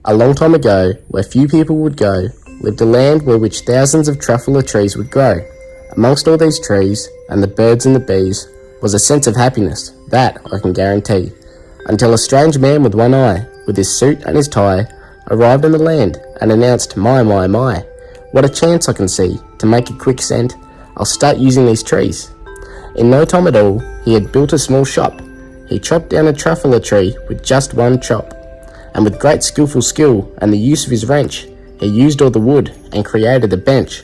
A long time ago, where few people would go, lived a land where which thousands of truffula trees would grow. Amongst all these trees, and the birds and the bees, was a sense of happiness, that I can guarantee. Until a strange man with one eye, with his suit and his tie, arrived in the land and announced, my, what a chance I can see to make a quick cent. I'll start using these trees. In no time at all, he had built a small shop. He chopped down a truffula tree with just one chop. And with great skillful skill and the use of his wrench, he used all the wood and created a bench.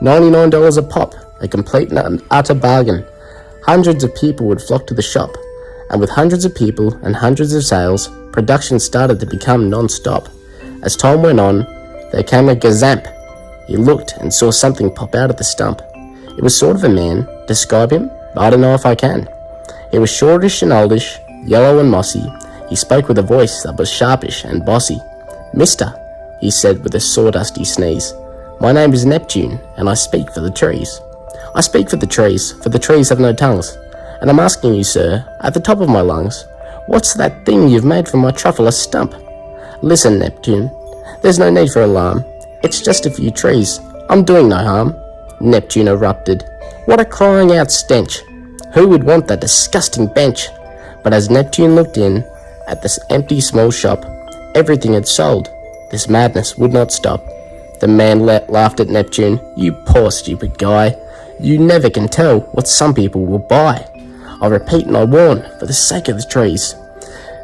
$99 a pop, a complete and utter bargain. Hundreds of people would flock to the shop, and with hundreds of people and hundreds of sales, production started to become non-stop. As time went on, there came a gazamp. He looked and saw something pop out of the stump. It was sort of a man. Describe him? I don't know if I can. He was shortish and oldish, yellow and mossy. He spoke with a voice that was sharpish and bossy. Mister, he said with a sawdusty sneeze, my name is Neptune, and I speak for the trees. I speak for the trees have no tongues. And I'm asking you, sir, at the top of my lungs, what's that thing you've made from my truffula stump? Listen, Neptune, there's no need for alarm. It's just a few trees. I'm doing no harm. Neptune erupted. What a crying out stench. Who would want that disgusting bench? But as Neptune looked in at this empty small shop, everything had sold. This madness would not stop. The man laughed at Neptune. You poor stupid guy. You never can tell what some people will buy. I repeat and I warn, for the sake of the trees,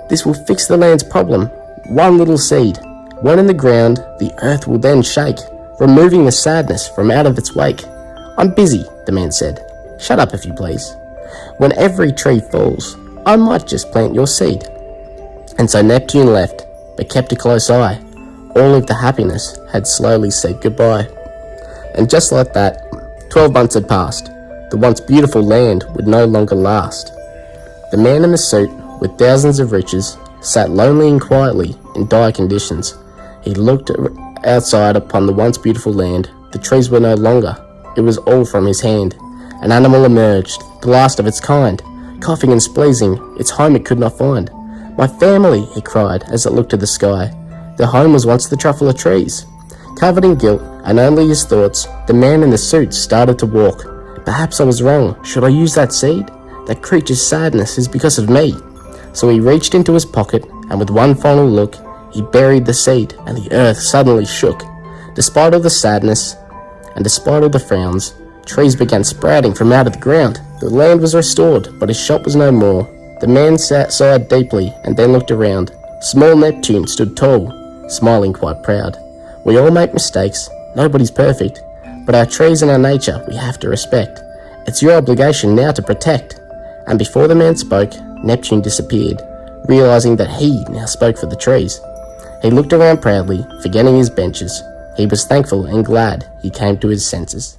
this will fix the land's problem. One little seed, one in the ground, the earth will then shake, removing the sadness from out of its wake. I'm busy, the man said. Shut up if you please. When every tree falls, I might just plant your seed. And so Neptune left, but kept a close eye. All of the happiness had slowly said goodbye. And just like that, 12 months had passed. The once beautiful land would no longer last. The man in the suit, with thousands of riches, sat lonely and quietly in dire conditions. He looked outside upon the once beautiful land. The trees were no longer. It was all from his hand. An animal emerged, the last of its kind, coughing and sneezing, its home it could not find. My family, he cried as it looked to the sky. Their home was once the truffula trees. Covered in guilt and only his thoughts, the man in the suit started to walk. Perhaps I was wrong. Should I use that seed? That creature's sadness is because of me. So he reached into his pocket, and with one final look, he buried the seed, and the earth suddenly shook. Despite all the sadness, and despite all the frowns, trees began sprouting from out of the ground. The land was restored, but his shop was no more. The man sighed deeply, and then looked around. Small Neptune stood tall, smiling quite proud. We all make mistakes, nobody's perfect, but our trees and our nature we have to respect. It's your obligation now to protect. And before the man spoke, Neptune disappeared, realizing that he now spoke for the trees. He looked around proudly, forgetting his benches. He was thankful and glad he came to his senses.